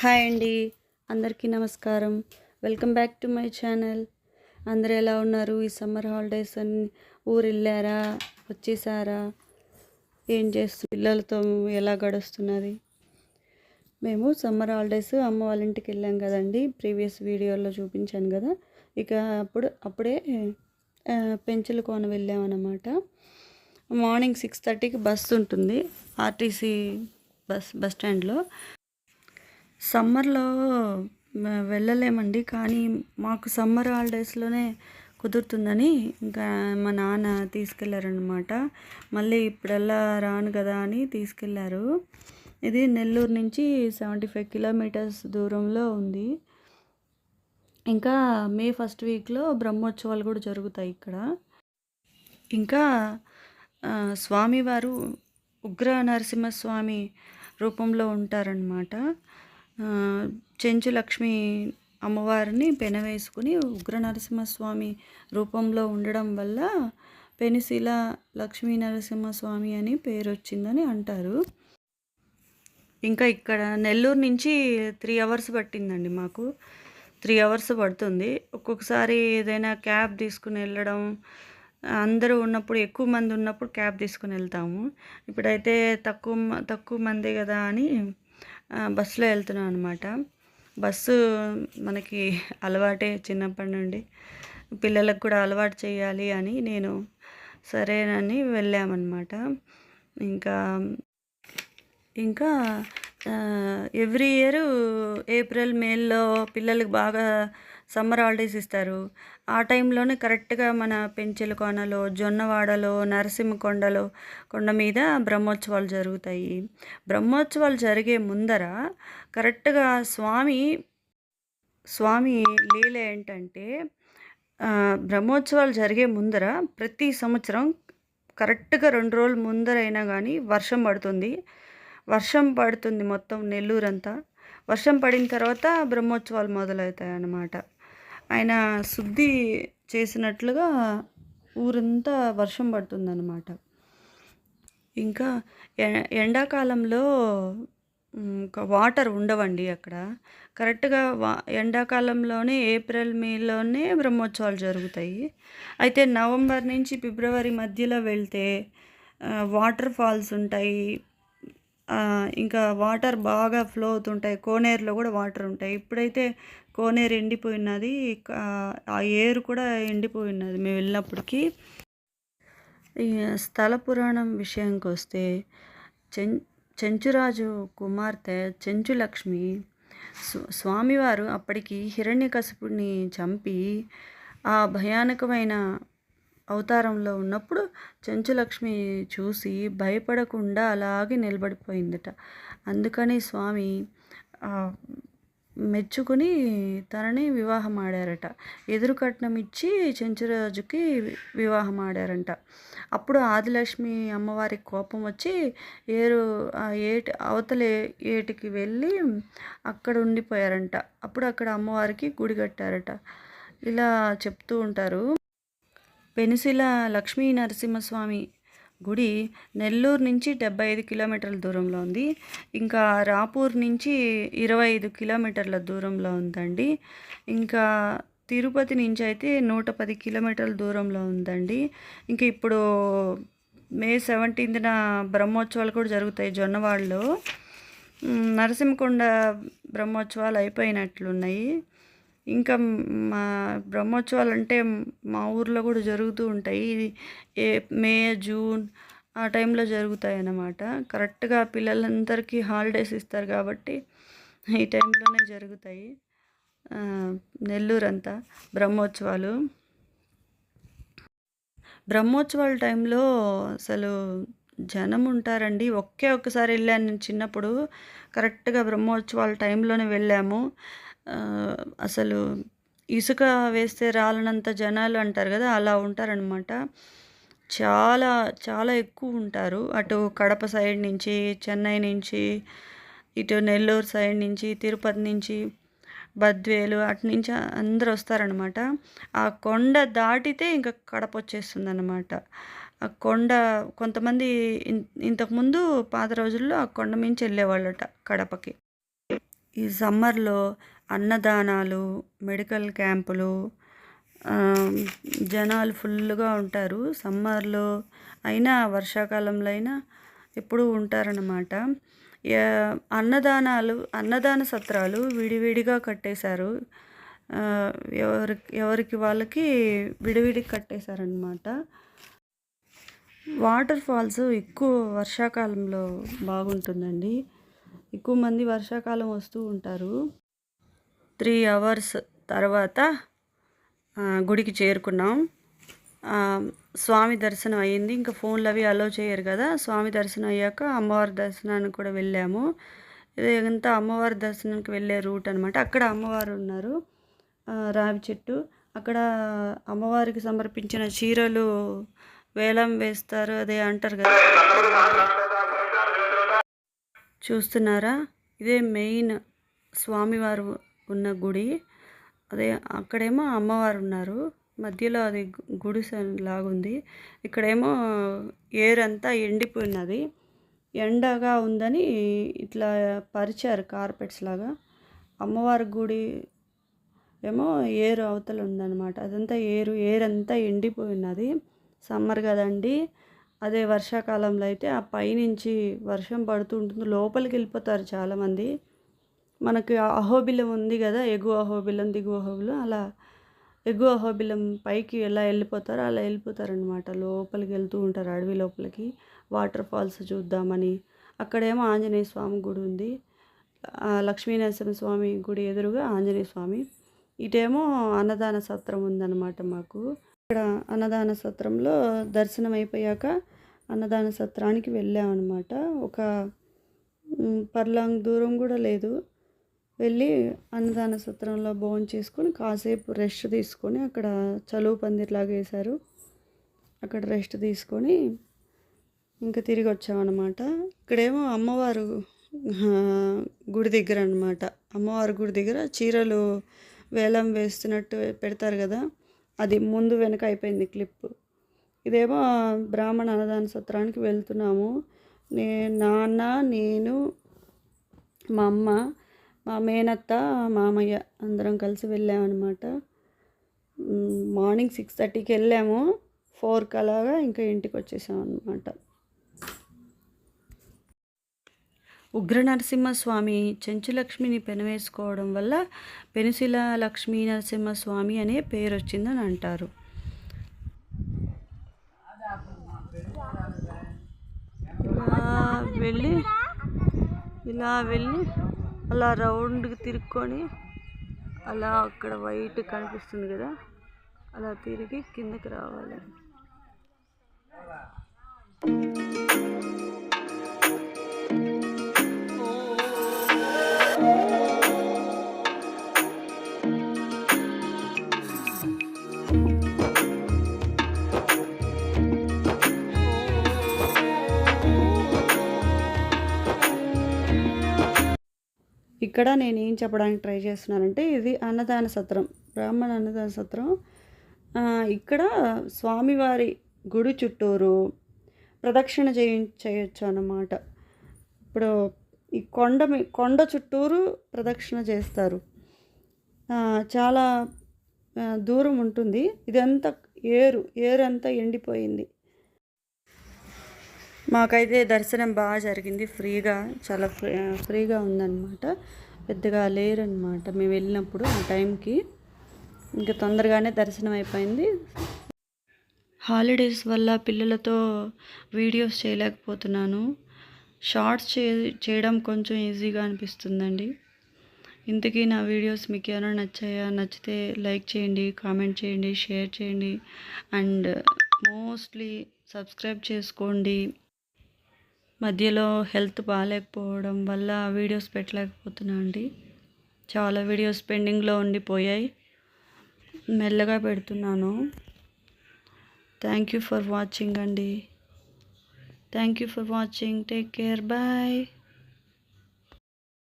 Hi అండి, అందరికీ నమస్కారం. Welcome back to my channel. అందరూ ఎలా ఉన్నారు? ఈ సమ్మర్ హాలిడేస్ అని ఊరు వెళ్ళారా, వచ్చేసారా, ఏం పిల్లలతో ఎలా గడుస్తున్నది? మేము సమ్మర్ హాలిడేస్ అమ్మ వాళ్ళ ఇంటికి వెళ్ళాం కదండి, ప్రీవియస్ వీడియోలో చూపించాను కదా. ఇక అప్పుడే పెంచలకోన వెళ్ళామన్నమాట. మార్నింగ్ 6:30కి బస్సు ఉంటుంది, ఆర్టీసీ బస్ స్టాండ్లో. సమ్మర్లో వెళ్ళలేమండి, కానీ మాకు సమ్మర్ హాలిడేస్లోనే కుదురుతుందని ఇంకా మా నాన్న తీసుకెళ్లారనమాట. మళ్ళీ ఇప్పుడల్లా రాను కదా అని తీసుకెళ్లారు. ఇది నెల్లూరు నుంచి 75 కిలోమీటర్స్ దూరంలో ఉంది. ఇంకా మే ఫస్ట్ వీక్లో బ్రహ్మోత్సవాలు కూడా జరుగుతాయి ఇక్కడ. ఇంకా స్వామివారు ఉగ్ర నరసింహస్వామి రూపంలో ఉంటారనమాట. చెంచు లక్ష్మి అమ్మవారిని పెనవేసుకుని ఉగ్ర నరసింహస్వామి రూపంలో ఉండడం వల్ల పెనిశీల లక్ష్మీ నరసింహస్వామి అని పేరు వచ్చిందని అంటారు. ఇంకా ఇక్కడ నెల్లూరు నుంచి 3 అవర్స్ పట్టిందండి మాకు. 3 అవర్స్ పడుతుంది. ఒక్కొక్కసారి ఏదైనా క్యాబ్ తీసుకుని వెళ్ళడం, అందరూ ఉన్నప్పుడు, ఎక్కువ మంది ఉన్నప్పుడు క్యాబ్ తీసుకుని వెళ్తాము. ఇప్పుడైతే తక్కువ మందే కదా అని బస్సులో వెళ్తున్నాం అనమాట. బస్సు మనకి అలవాటే చిన్నప్పటి నుండి, పిల్లలకు కూడా అలవాటు చేయాలి అని నేను సరేనని వెళ్ళామన్నమాట. ఇంకా ఎవ్రీ ఇయర్ ఏప్రిల్ మేలో పిల్లలకు బాగా సమ్మర్ హాలిడేస్ ఇస్తారు. ఆ టైంలోనే కరెక్ట్గా మన పెంచెలకోనలో, జొన్నవాడలో, కొండ మీద బ్రహ్మోత్సవాలు జరుగుతాయి. బ్రహ్మోత్సవాలు జరిగే ముందర కరెక్ట్గా స్వామి లీల ఏంటంటే, బ్రహ్మోత్సవాలు జరిగే ముందర ప్రతి సంవత్సరం కరెక్ట్గా 2 రోజుల ముందరైనా కానీ వర్షం పడుతుంది మొత్తం నెల్లూరంతా. వర్షం పడిన తర్వాత బ్రహ్మోత్సవాలు మొదలవుతాయి అన్నమాట. ఆయన శుద్ధి చేసినట్లుగా ఊరంతా వర్షం పడుతుందన్నమాట. ఇంకా ఎండాకాలంలో వాటర్ ఉండవండి అక్కడ. కరెక్ట్గా ఎండాకాలంలోనే ఏప్రిల్ మేలోనే బ్రహ్మోత్సవాలు జరుగుతాయి. అయితే నవంబర్ నుంచి ఫిబ్రవరి మధ్యలో వెళ్తే వాటర్ ఫాల్స్ ఉంటాయి. ఇంకా వాటర్ బాగా ఫ్లో అవుతుంటాయి. కోనేరులో కూడా వాటర్ ఉంటాయి. ఇప్పుడైతే కోనేరు ఎండిపోయినది, ఆ ఏరు కూడా ఎండిపోయినది మేము వెళ్ళినప్పటికీ. స్థల పురాణం విషయానికి వస్తే, చెంచురాజు కుమార్తె చెంచు లక్ష్మి స్వామివారు అప్పటికి హిరణ్యకశిపుడిని చంపి ఆ భయానకమైన అవతారంలో ఉన్నప్పుడు చెంచులక్ష్మి చూసి భయపడకుండా అలాగే నిలబడిపోయిందట. అందుకని స్వామి మెచ్చుకుని తనని వివాహం ఆడారట. ఎదురు కట్నం ఇచ్చి చెంచురాజుకి వివాహం ఆడారంట. అప్పుడు ఆదిలక్ష్మి అమ్మవారికి కోపం వచ్చి అవతల ఏటికి వెళ్ళి అక్కడ ఉండిపోయారంట. అప్పుడు అక్కడ అమ్మవారికి గుడి కట్టారట. ఇలా చెప్తూ ఉంటారు. పెనిశీల లక్ష్మీ నరసింహస్వామి గుడి నెల్లూరు నుంచి 75 కిలోమీటర్ల దూరంలో ఉంది. ఇంకా రాపూర్ నుంచి 25 కిలోమీటర్ల దూరంలో ఉందండి. ఇంకా తిరుపతి నుంచి అయితే 110 కిలోమీటర్ల దూరంలో ఉందండి. ఇంక ఇప్పుడు మే 17న బ్రహ్మోత్సవాలు కూడా జరుగుతాయి జొన్నవాడలో. నరసింహకొండ బ్రహ్మోత్సవాలు అయిపోయినట్లున్నాయి. ఇంకా మా బ్రహ్మోత్సవాలు అంటే మా ఊర్లో కూడా జరుగుతూ ఉంటాయి. ఇది మే, జూన్ ఆ టైంలో జరుగుతాయి అన్నమాట. కరెక్ట్గా పిల్లలందరికీ హాలిడేస్ ఇస్తారు కాబట్టి ఈ టైంలోనే జరుగుతాయి నెల్లూరంతా బ్రహ్మోత్సవాల టైంలో అసలు జనం ఉంటారండి. ఒక్కసారి వెళ్ళాను నేను చిన్నప్పుడు. కరెక్ట్గా బ్రహ్మోత్సవాల టైంలోనే వెళ్ళాము. అసలు ఇసుక వేస్తే రాలనంత జనాలు అంటారు కదా, అలా ఉంటారనమాట. చాలా చాలా ఎక్కువ ఉంటారు. అటు కడప సైడ్ నుంచి, చెన్నై నుంచి, ఇటు నెల్లూరు సైడ్ నుంచి, తిరుపతి నుంచి, బద్వేలు అటు నుంచి అందరూ వస్తారనమాట. ఆ కొండ దాటితే ఇంకా కడప వచ్చేస్తుంది అన్నమాట. ఆ కొండ కొంతమంది ఇంతకుముందు పాత రోజుల్లో ఆ కొండ మించి వెళ్ళేవాళ్ళట కడపకి. ఈ సమ్మర్లో అన్నదానాలు, మెడికల్ క్యాంపులు, జనాలు ఫుల్గా ఉంటారు. సమ్మర్లో అయినా వర్షాకాలంలో అయినా ఎప్పుడూ ఉంటారన్నమాట. అన్నదాన సత్రాలు విడివిడిగా కట్టేశారు. ఎవరికి వాళ్ళకి విడివిడి కట్టేశారనమాట. వాటర్ ఫాల్స్ ఎక్కువ వర్షాకాలంలో బాగుంటుందండి. ఎక్కువ మంది వర్షాకాలం వస్తూ ఉంటారు. 3 అవర్స్ తర్వాత గుడికి చేరుకున్నాం. స్వామి దర్శనం అయ్యింది. ఇంకా ఫోన్లు అవి అలో చేయరు కదా. స్వామి దర్శనం అయ్యాక అమ్మవారి దర్శనానికి కూడా వెళ్ళాము. ఇదంతా అమ్మవారి దర్శనానికి వెళ్ళే రూట్ అనమాట. అక్కడ అమ్మవారు ఉన్నారు, రావి చెట్టు. అక్కడ అమ్మవారికి సమర్పించిన చీరలు వేలం వేస్తారు, అదే అంటారు కదా. చూస్తున్నారా, ఇదే మెయిన్ స్వామివారు ఉన్న గుడి. అదే అక్కడేమో అమ్మవారు ఉన్నారు, మధ్యలో అది గుడిసె లాగుంది. ఇక్కడేమో ఏరంతా ఎండిపోయినది, ఎండగా ఉందని ఇట్లా పరిచారు కార్పెట్స్ లాగా. అమ్మవారి గుడి ఏమో ఏరు అవతల ఉందన్నమాట. అదంతా ఏరంతా ఎండిపోయినది. సమ్మర్ కదండి. అదే వర్షాకాలంలో అయితే ఆ పైనుంచి వర్షం పడుతూ ఉంటుంది, లోపలికి వెళ్ళిపోతారు చాలామంది. మనకి అహోబిలం ఉంది కదా, ఎగువ అహోబిలం దిగువ అహోబిలం. అలా ఎగువ అహోబిలం పైకి ఎలా వెళ్ళిపోతారో అలా వెళ్ళిపోతారనమాట. లోపలికి వెళ్తూ ఉంటారు అడవి లోపలికి, వాటర్ ఫాల్స్ చూద్దామని. అక్కడేమో ఆంజనేయ స్వామి గుడి ఉంది, లక్ష్మీనరసింహ స్వామి గుడి ఎదురుగా ఆంజనేయ స్వామి. ఇటేమో అన్నదాన సత్రం ఉందన్నమాట మాకు. ఇక్కడ అన్నదాన సత్రంలో దర్శనం అయిపోయాక అన్నదాన సత్రానికి వెళ్ళామన్నమాట. ఒక పర్లాంగ్ దూరం కూడా లేదు. వెళ్ళి అన్నదాన సత్రంలో భోజనం చేసుకొని కాసేపు రెస్ట్ తీసుకొని, అక్కడ చలువు పందిర్లాగా వేశారు, అక్కడ రెస్ట్ తీసుకొని ఇంకా తిరిగి వచ్చామన్నమాట. ఇక్కడేమో అమ్మవారు గుడి దగ్గర అనమాట. అమ్మవారి గుడి దగ్గర చీరలు వేలం వేస్తున్నట్టు పెడతారు కదా, అది ముందు వెనక అయిపోయింది క్లిప్. ఇదేమో బ్రాహ్మణ అన్నదాన సత్రానికి వెళ్తున్నాము. నాన్న, నేను, మా అమ్మ, మా మేనత్త, మామయ్య అందరం కలిసి వెళ్ళామన్నమాట. మార్నింగ్ 6:30కి వెళ్ళాము, 4కి అలాగా ఇంకా ఇంటికి వచ్చేసామన్నమాట. ఉగ్ర నరసింహస్వామి చెంచులక్ష్మిని పెనవేసుకోవడం వల్ల పెనుసిల లక్ష్మీ నరసింహస్వామి అనే పేరు వచ్చిందని అంటారు. ఇలా వెళ్ళి అలా రౌండ్కి తిరుక్కొని అలా అక్కడ వైట్ కనిపిస్తుంది కదా, అలా తిరిగి కిందకి రావాలి. ఇక్కడ నేను ఏం చెప్పడానికి ట్రై చేస్తున్నానంటే, ఇది అన్నదాన సత్రం, బ్రాహ్మణ అన్నదాన సత్రం. ఇక్కడ స్వామివారి గుడి చుట్టూరు ప్రదక్షిణ చేయొచ్చు అన్నమాట. ఇప్పుడు ఈ కొండ చుట్టూరు ప్రదక్షిణ చేస్తారు. చాలా దూరం ఉంటుంది. ఇదంతా ఏరంతా ఎండిపోయింది. మాకైతే దర్శనం బాగా జరిగింది, చాలా ఫ్రీగా ఉందన్నమాట. పెద్దగా లేరనమాట మేము వెళ్ళినప్పుడు ఆ టైంకి. ఇంకా తొందరగానే దర్శనం అయిపోయింది. హాలిడేస్ వల్ల పిల్లలతో వీడియోస్ చేయలేకపోతున్నాను. షార్ట్స్ చేయడం కొంచెం ఈజీగా అనిపిస్తుందండి. ఇంతకీ నా వీడియోస్ మీకు ఏమైనా నచ్చాయా? నచ్చితే లైక్ చేయండి, కామెంట్ చేయండి, షేర్ చేయండి, అండ్ మోస్ట్లీ సబ్స్క్రైబ్ చేసుకోండి. మధ్యలో హెల్త్ బాగాలేకపోవడం వల్ల వీడియోస్ పెట్టలేకపోతున్నా అండి. చాలా వీడియోస్ పెండింగ్లో ఉండిపోయాయి, మెల్లగా పెడుతున్నాను. థ్యాంక్ యూ ఫర్ వాచింగ్ అండి. Thank you for watching. Take care. Bye.